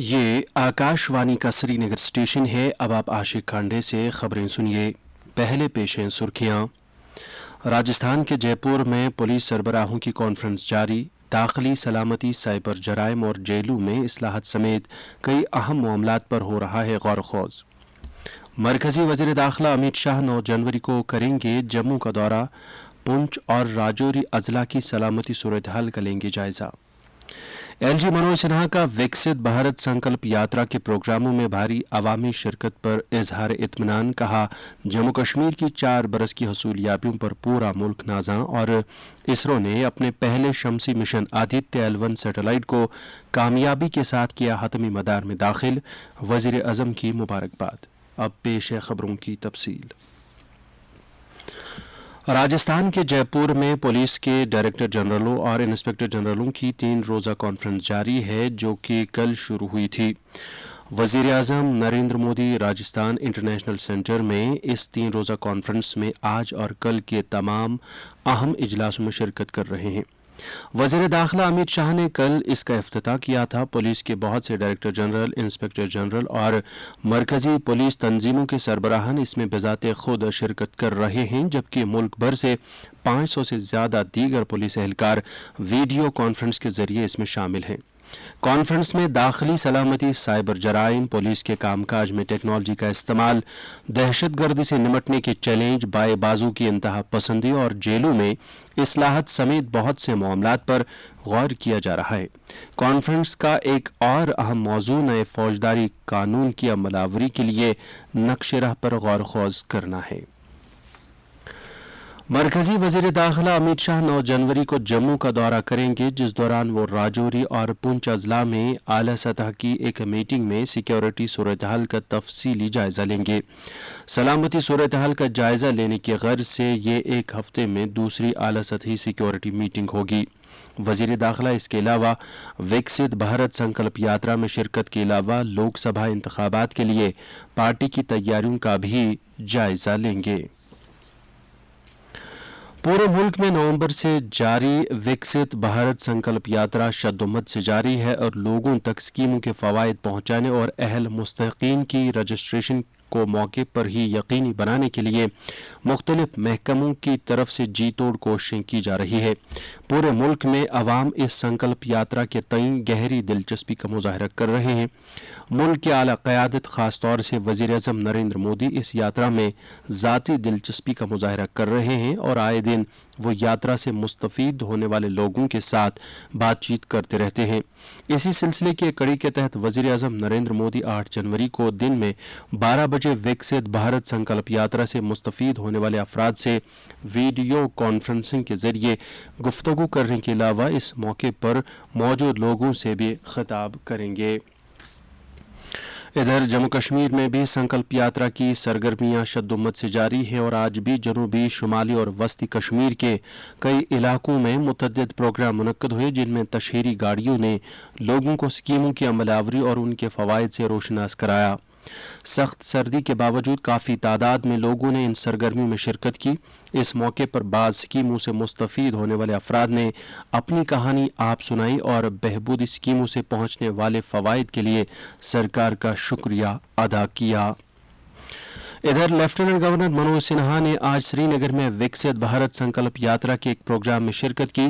ये आकाशवाणी का श्रीनगर स्टेशन है। अब आप आशिक खांडे से खबरें सुनिए। पहले पेश हैं सुर्खियां। राजस्थान के जयपुर में पुलिस सरबराहों की कॉन्फ्रेंस जारी। दाखिली सलामती, साइबर जराइम और जेलों में इस्लाहत समेत कई अहम मामलात पर हो रहा है गौर खोज। मरकजी वज़ीर दाखिला अमित शाह 9 जनवरी को करेंगे जम्मू का दौरा। पुंछ और राजौरी अजला की सलामती सूरत हाल का लेंगे जायजा। एलजी मनोज सिन्हा का विकसित भारत संकल्प यात्रा के प्रोग्रामों में भारी अवामी शिरकत पर इजहार इत्मीनान। कहा, जम्मू कश्मीर की 4 बरस की हसूलियाबियों पर पूरा मुल्क नाज़ां। और इसरो ने अपने पहले शमसी मिशन आदित्य L1 सैटेलाइट को कामयाबी के साथ किया हतमी मदार में दाखिल। वज़ीर आज़म की मुबारकबाद। अब पेश है खबरों की तफसील। राजस्थान के जयपुर में पुलिस के डायरेक्टर जनरलों और इंस्पेक्टर जनरलों की 3 रोज़ा कॉन्फ्रेंस जारी है, जो कि कल शुरू हुई थी। वज़ीर आज़म नरेंद्र मोदी राजस्थान इंटरनेशनल सेंटर में इस 3 रोज़ा कॉन्फ्रेंस में आज और कल के तमाम अहम इजलासों में शिरकत कर रहे हैं। वज़ीर दाखिला अमित शाह ने कल इसका इफ्तिताह किया था। पुलिस के बहुत से डायरेक्टर जनरल, इंस्पेक्टर जनरल और मरकजी पुलिस तंजीमों के सरबराहान इसमें बेज़ाते खुद शिरकत कर रहे हैं, जबकि मुल्क भर से 500 से ज़्यादा दीगर पुलिस एहलकार वीडियो कॉन्फ्रेंस के जरिए इसमें शामिल हैं। कॉन्फ्रेंस में दाखिली सलामती, साइबर जराइम, पुलिस के कामकाज में टेक्नोलॉजी का इस्तेमाल, दहशतगर्दी से निमटने के चैलेंज, बाएं बाजू की इंतहा पसंदी और जेलों में इस्लाहत समेत बहुत से मामलात पर गौर किया जा रहा है। कॉन्फ्रेंस का एक और अहम मौजू नए फौजदारी कानून की अमलावरी के लिए नक्शे राह पर गौर खोज करना है। मरकजी वज़ीर दाखिला अमित शाह 9 जनवरी को जम्मू का दौरा करेंगे, जिस दौरान वो राजौरी और पुंछ अजला में आला सतह की एक मीटिंग में सिक्योरिटी सूरत हाल का तफसीली जायजा लेंगे। सलामती सूरत हाल का जायजा लेने की गर्ज से ये एक हफ्ते में दूसरी आला सतही सिक्योरिटी मीटिंग होगी। वज़ीर दाखिला इसके अलावा विकसित भारत संकल्प यात्रा में शिरकत के अलावा लोकसभा इंतखाबात के लिए पार्टी की तैयारियों का भी जायजा लेंगे। पूरे मुल्क में नवंबर से जारी विकसित भारत संकल्प यात्रा शद्दोमत से जारी है और लोगों तक स्कीमों के फवायद पहुंचाने और अहल मुस्तहिकीन की रजिस्ट्रेशन को मौके पर ही यकीनी बनाने के लिए मुख्तलिफ महकमों की तरफ से जी तोड़ कोशिशें की जा रही है। पूरे मुल्क में अवाम इस संकल्प यात्रा के तईं गहरी दिलचस्पी का मुजाहरा कर रहे हैं। मुल्क की आला क़यादत, खास तौर से वज़ीर आज़म नरेंद्र मोदी इस यात्रा में ज़ाती दिलचस्पी का मुजाहरा कर रहे हैं और आए दिन वो यात्रा से मुस्तफ़ीद होने वाले लोगों के साथ बातचीत करते रहते हैं। इसी सिलसिले की कड़ी के तहत वज़ीर आज़म नरेंद्र मोदी 8 जनवरी को दिन में 12 बजे विकसित भारत संकल्प यात्रा से मुस्तफ़ीद होने वाले अफराद से वीडियो कॉन्फ्रेंसिंग के जरिए गुफ्तगू करने के अलावा इस मौके पर मौजूद लोगों से भी खिताब करेंगे। इधर जम्मू कश्मीर में भी संकल्प यात्रा की सरगर्मियां शद्दोमत से जारी है और आज भी जनूबी, शुमाली और वस्ती कश्मीर के कई इलाकों में मुतअद्दिद प्रोग्राम मुनक्कद हुए, जिनमें तशहीरी गाड़ियों ने लोगों को स्कीमों की अमलावरी और उनके फवायद से रोशनास कराया। सख्त सर्दी के बावजूद काफ़ी तादाद में लोगों ने इन सरगर्मियों में शिरकत की। इस मौके पर बाज़ स्कीमों से मुस्तफ़ीद होने वाले अफराद ने अपनी कहानी आप सुनाई और बहबूदी स्कीमों से पहुंचने वाले फ़वाइद के लिए सरकार का शुक्रिया अदा किया। इधर लेफ्टिनेंट गवर्नर मनोज सिन्हा ने आज श्रीनगर में विकसित भारत संकल्प यात्रा के एक प्रोग्राम में शिरकत की।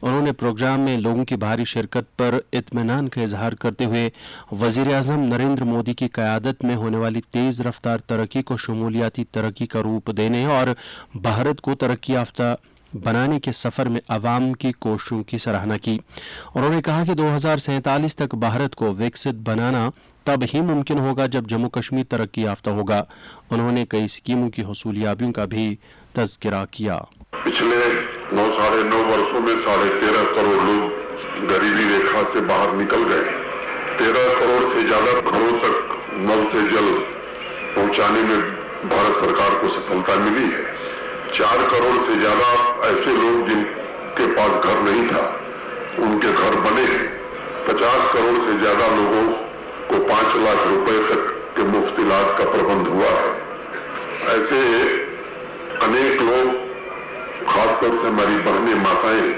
उन्होंने प्रोग्राम में लोगों की भारी शिरकत पर इत्मीनान का इजहार करते हुए वज़ीर आज़म नरेंद्र मोदी की क़यादत में होने वाली तेज़ रफ्तार तरक्की को शमूलियाती तरक्की का रूप देने और भारत को तरक्की याफ्ता बनाने के सफ़र में अवाम की कोशिशों की सराहना की। उन्होंने कहा कि 2047 तक भारत को विकसित बनाना तब ही मुमकिन होगा जब जम्मू कश्मीर तरक्की याफ्ता होगा। उन्होंने कई स्कीमों की हसूलियाबियों का भी तज़किरा किया। पिछले 9 वर्षों में 13.5 करोड़ लोग गरीबी रेखा से बाहर निकल गए। 13 करोड़ से ज्यादा घरों तक नल से जल पहुंचाने में भारत सरकार को सफलता मिली है। 4 करोड़ से ज्यादा ऐसे लोग जिनके पास घर नहीं था, उनके घर बने हैं। 50 करोड़ से ज्यादा लोगों को 5 लाख रुपए तक के मुफ्त इलाज का प्रबंध हुआ है। ऐसे अनेक लोग, खासतौर से हमारी बहनें, माताएं,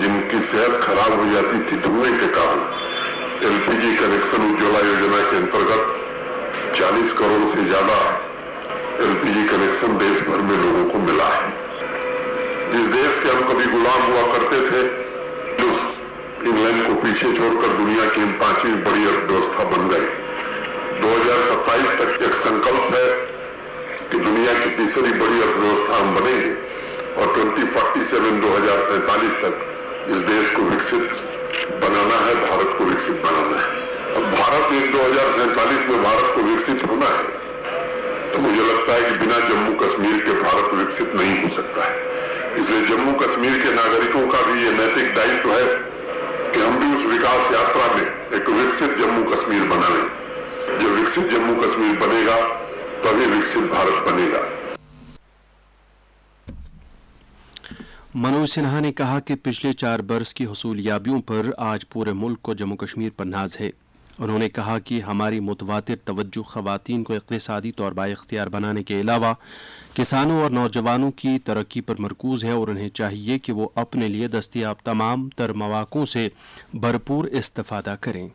जिनकी सेहत खराब हो जाती थी डूबने के कारण, एलपीजी कनेक्शन उज्ज्वला योजना के अंतर्गत 40 करोड़ से ज्यादा एलपीजी कनेक्शन देश भर में लोगों को मिला है। जिस देश के हम कभी गुलाम हुआ करते थे, उस इंग्लैंड को पीछे छोड़कर दुनिया की 5वीं बड़ी अर्थव्यवस्था बन गए। 2027 तक एक संकल्प है कि दुनिया की तीसरी बड़ी अर्थव्यवस्था हम बनेंगे और 2047 तक इस देश को विकसित बनाना है, भारत को विकसित बनाना है। अब भारत 2047 में भारत को विकसित होना है, तो मुझे लगता है कि बिना जम्मू कश्मीर के भारत विकसित नहीं हो सकता है। इसलिए जम्मू कश्मीर के नागरिकों का भी ये नैतिक दायित्व है कि हम भी उस विकास यात्रा में एक विकसित जम्मू कश्मीर बनाएं। जब विकसित जम्मू कश्मीर बनेगा तभी विकसित भारत बनेगा। मनोज सिन्हा ने कहा कि पिछले 4 बरस की हसूलियाबियों पर आज पूरे मुल्क को जम्मू कश्मीर पर नाज है। उन्होंने कहा कि हमारी मुतवातिर तवज्जो ख़वातीन को इक़्तिसादी तौर बाइख्तियार बनाने के अलावा किसानों और नौजवानों की तरक्की पर मरकूज़ है और उन्हें चाहिए कि वो अपने लिए दस्तयाब तमाम तर मौक़ों से भरपूर इस्तिफ़ादा करें।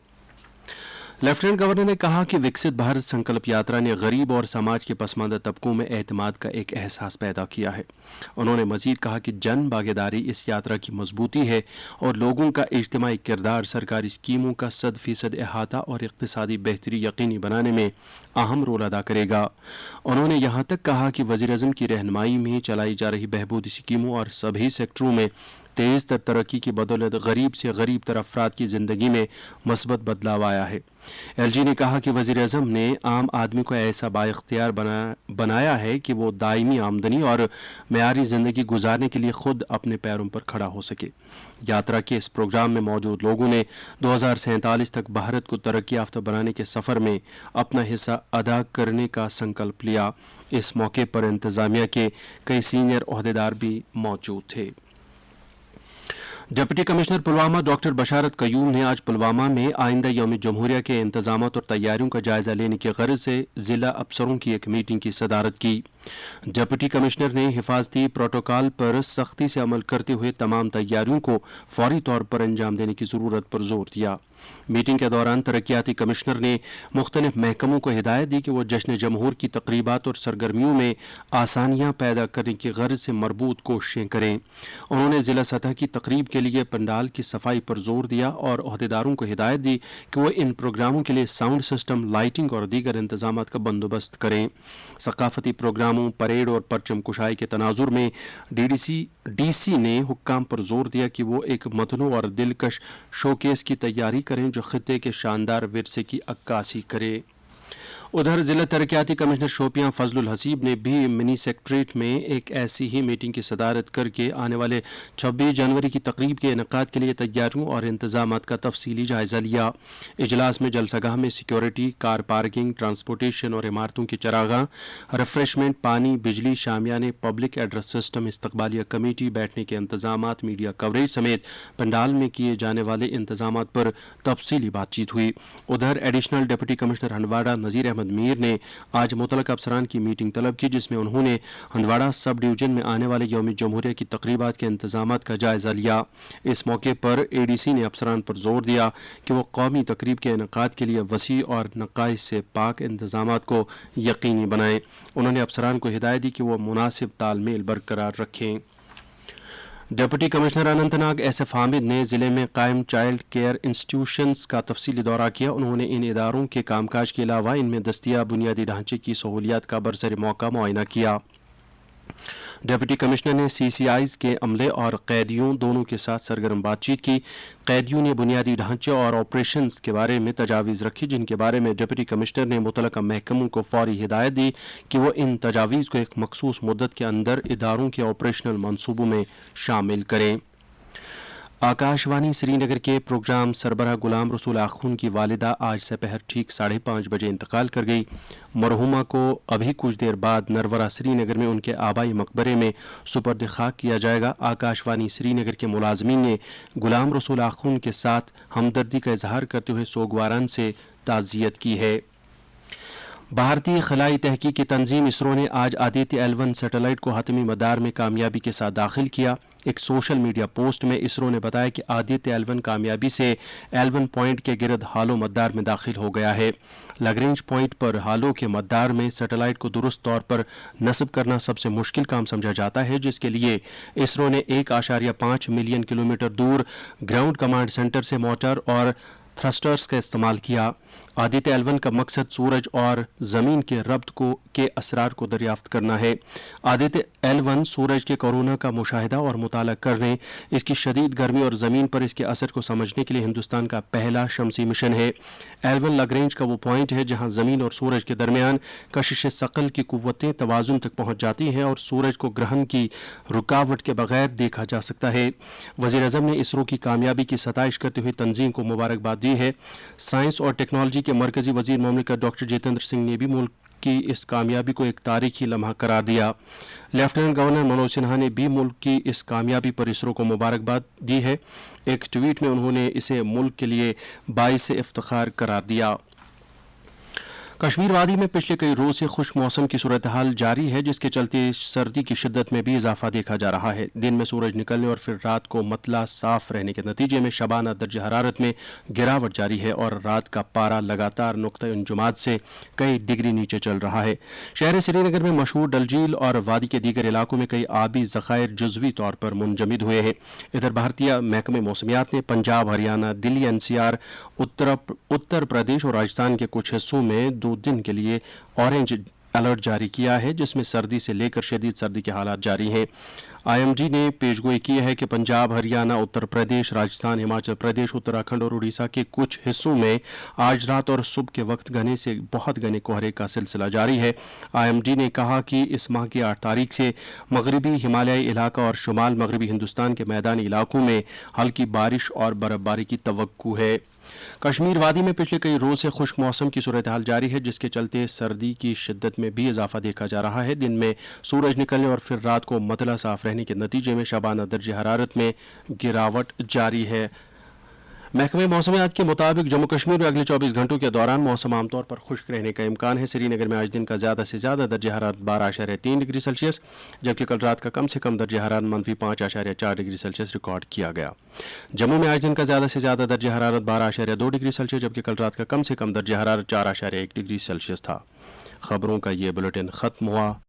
लेफ्टिनेंट गवर्नर ने कहा कि विकसित भारत संकल्प यात्रा ने गरीब और समाज के पसमानदा तबकों में एतमाद का एक एहसास पैदा किया है। उन्होंने मजीद कहा कि जन भागीदारी इस यात्रा की मजबूती है और लोगों का इज्तिमाई किरदार सरकारी स्कीमों का 100% अहाता और इक़्तिसादी बेहतरी यकीनी बनाने में अहम रोल अदा करेगा। उन्होंने यहाँ तक कहा कि वज़ीर-ए-आज़म की रहनुमाई में चलाई जा रही बहबूदी स्कीमों और सभी सेक्टरों में तेज़ तर तरक्की की बदौलत गरीब से गरीब तर अफराद की ज़िंदगी में मस्बत बदलाव आया है। एलजी ने कहा कि वज़ीर-ए-आज़म ने आम आदमी को ऐसा बाइख्तियार बनाया है कि वो दायमी आमदनी और मेयारी ज़िंदगी गुजारने के लिए खुद अपने पैरों पर खड़ा हो सके। यात्रा के इस प्रोग्राम में मौजूद लोगों ने 2047 तक भारत को तरक्की याफ्ता बनाने के सफ़र में अपना हिस्सा अदा करने का संकल्प लिया। इस मौके पर इंतज़ामिया के कई सीनियर ओहदेदार भी मौजूद थे। डिप्टी कमिश्नर पुलवामा डॉक्टर बशारत कयूम ने आज पुलवामा में आइंदा यौम जमहूरिया के इंतजामात और तैयारियों का जायजा लेने की गर्ज से जिला अफसरों की एक मीटिंग की सदारत की। डिप्टी कमिश्नर ने हिफाजती प्रोटोकॉल पर सख्ती से अमल करते हुए तमाम तैयारियों को फौरी तौर पर अंजाम देने की ज़रूरत पर जोर दिया। मीटिंग के दौरान तरक्याती कमिश्नर ने मुख्तलिफ महकमों को हिदायत दी कि वो जश्न जमहूर की तकरीबात और सरगर्मियों में आसानियाँ पैदा करने की गर्ज से मरबूत कोशिशें करें। उन्होंने ज़िला सतह की तकरीब के लिए पंडाल की सफाई पर जोर दिया और अहदेदारों को हिदायत दी कि वो इन प्रोग्रामों के लिए साउंड सिस्टम, लाइटिंग और दीगर इंतजाम का बंदोबस्त करें। सकाफती प्रोग्रामों, परेड और परचम कुशाई के तनाजुर में डीसी ने हुक्काम पर जोर दिया कि वो एक मतनू और दिलकश शोकेस की तैयारी करें जो खित्ते के शानदार विरसे की अक्कासी करे। उधर जिला तरक्याती कमिश्नर शोपियां फजलुल हसीब ने भी मिनी सेक्रेटरीट में एक ऐसी ही मीटिंग की सदारत करके आने वाले 26 जनवरी की तकरीब के इनेकाद के लिए तैयारियों और इंतजामात का तफसीली जायजा लिया। इजलास में जलसागाह में सिक्योरिटी, कार पार्किंग, ट्रांसपोर्टेशन और इमारतों की चरागाह, रिफ्रेशमेंट, पानी, बिजली, शामियाने, पब्लिक एड्रेस सिस्टम, इस्तकबालिया कमेटी, बैठने के इंतजामात, मीडिया कवरेज समेत पंडाल में किए जाने वाले इंतजामात पर तफसीली बातचीत हुई। उधर एडिशनल डिप्टी कमिश्नर हंदवाड़ा नज़ीर अहमद मीर ने आज मुतलका अफसरान की मीटिंग तलब की, जिसमें उन्होंने हंदवाड़ा सब डिवीजन में आने वाले यौम जमहूरिया की तकरीबात के इंतजामात का जायजा लिया। इस मौके पर एडीसी ने अफसरान पर जोर दिया कि वो कौमी तकरीब के इनेकाद के लिए वसी और नकाइश से पाक इंतजामात को यकीनी बनाएं। उन्होंने अफसरान को हिदायत दी कि वो मुनासिब तालमेल बरकरार रखें। Deputy commissioner Anantnag SF Hamid ने ज़िले में कायम चाइल्ड केयर इंस्टीट्यूशंस का तफसीली दौरा किया। उन्होंने इन इदारों के कामकाज के अलावा इनमें दस्तियाब बुनियादी ढांचे की सहूलियात का बरसर मौका मुआयना किया। डिप्टी कमिश्नर ने सीसीआईज के अमले और कैदियों दोनों के साथ सरगर्म बातचीत की। कैदियों ने बुनियादी ढांचे और ऑपरेशंस के बारे में तजावीज़ रखी, जिनके बारे में डिप्टी कमिश्नर ने मुतलका महकमों को फौरी हिदायत दी कि वो इन तजावीज़ को एक मखसूस मुद्दत के अंदर इदारों के ऑपरेशनल मनसूबों में शामिल करें। आकाशवाणी श्रीनगर के प्रोग्राम सरबराह गुलाम रसूल आखून की वालिदा आज दोपहर ठीक 5:30 बजे इंतकाल कर गई। मरहुमा को अभी कुछ देर बाद नरवरा श्रीनगर में उनके आबाई मकबरे में सुपर्द खाक किया जाएगा। आकाशवाणी श्रीनगर के मुलाजमीन ने गुलाम रसूल आखून के साथ हमदर्दी का इजहार करते हुए सोगवारान से ताज़ियत की है। भारतीय खलाई तहकीकी तंजीम इसरो ने आज आदित्य L1 सैटेलाइट को हतमी मदार में कामयाबी के साथ दाखिल किया। एक सोशल मीडिया पोस्ट में इसरो ने बताया कि आदित्य L1 कामयाबी से L1 पॉइंट के गिरद हालो मदार में दाखिल हो गया है। लैग्रेंज पॉइंट पर हालो के मदार में सैटेलाइट को दुरुस्त तौर पर नस्ब करना सबसे मुश्किल काम समझा जाता है, जिसके लिए इसरो ने 1.5 मिलियन किलोमीटर दूर ग्राउंड कमांड सेंटर से मोटर और थ्रस्टर्स का इस्तेमाल किया। आदित्य L1 का मकसद सूरज और ज़मीन के रब्त के असरार को दरियाफ्त करना है। आदित्य L1 सूरज के कोरोना का मुशाहिदा और मुताला करने, इसकी शदीद गर्मी और ज़मीन पर इसके असर को समझने के लिए हिंदुस्तान का पहला शमसी मिशन है। L1 लैग्रेंज का वो पॉइंट है जहां ज़मीन और सूरज के दरमियान कशिश सकल की कुव्वतें तवाज़ुन तक पहुँच जाती हैं और सूरज को ग्रहण की रुकावट के बगैर देखा जा सकता है। वज़ीर-ए-आज़म ने इसरो की कामयाबी की सताइश करते हुए तंजीम को मुबारकबाद दी है। साइंस और टेक्नोलॉजी के मरकजी वजीर मुमलिकत डॉक्टर जितेंद्र सिंह ने भी मुल्क की इस कामयाबी को एक तारीखी लम्हा करार दिया। लेफ्टिनेंट गवर्नर मनोज सिन्हा ने भी मुल्क की इस कामयाबी पर इसरो को मुबारकबाद दी है। एक ट्वीट में उन्होंने इसे मुल्क के लिए बाइस इफ्तिखार करार दिया। कश्मीर वादी में पिछले कई रोज से खुश्क मौसम की सूरत हाल जारी है, जिसके चलते सर्दी की शिद्दत में भी इजाफा देखा जा रहा है। दिन में सूरज निकलने और फिर रात को मतला साफ रहने के नतीजे में शबाना दर्ज हरारत में गिरावट जारी है और रात का पारा लगातार नुक्ता इंजुमात से कई डिग्री नीचे चल रहा है। शहर श्रीनगर में मशहूर डल झील और वादी के दीगर इलाकों में कई आबी ज़खायर जुज़वी तौर पर मुंजमद हुए हैं। इधर भारतीय महकमे मौसमियात ने पंजाब, हरियाणा, दिल्ली, NCR, उत्तर प्रदेश और राजस्थान के कुछ हिस्सों में 2 दिन के लिए ऑरेंज अलर्ट जारी किया है, जिसमें सर्दी से लेकर शदीद सर्दी के हालात जारी हैं। IMD ने पेशगोई की है कि पंजाब, हरियाणा, उत्तर प्रदेश, राजस्थान, हिमाचल प्रदेश, उत्तराखंड और उड़ीसा के कुछ हिस्सों में आज रात और सुबह के वक्त घने से बहुत घने कोहरे का सिलसिला जारी है। IMD ने कहा कि इस माह की 8 तारीख से मगरबी हिमालयी इलाका और शुमाल मगरबी हिंदुस्तान के मैदानी इलाकों में हल्की बारिश और बर्फबारी की तवक्कु है। कश्मीर वादी में पिछले कई रोज से खुश्क मौसम की सूरत हाल जारी है, जिसके चलते सर्दी की शिद्दत में भी इजाफा देखा जा रहा है। दिन में सूरज निकलने और फिर रात को मतला साफ रहने के नतीजे में शबाना दर्ज हरारत में गिरावट जारी है। महकमे मौसमियात के मुताबिक जम्मू कश्मीर में अगले 24 घंटों के दौरान मौसम आमतौर पर खुश्क रहने का इम्कान है। श्रीनगर में आज दिन का ज़्यादा से ज़्यादा दर्ज हरारत 12.3 डिग्री सेल्सियस, जबकि कल रात का कम से कम दर्ज हरारत -5.4 डिग्री सेल्सियस रिकॉर्ड किया गया। जम्मू में आज दिन का ज़्यादा से ज़्यादा दर्ज हरारत 12.2 डिग्री सेल्सियस, जबकि कल रात का कम से कम दर्ज हरारत 4.1 डिग्री सेल्सियस था। खबरों का ये बुलेटिन ख़त्म हुआ।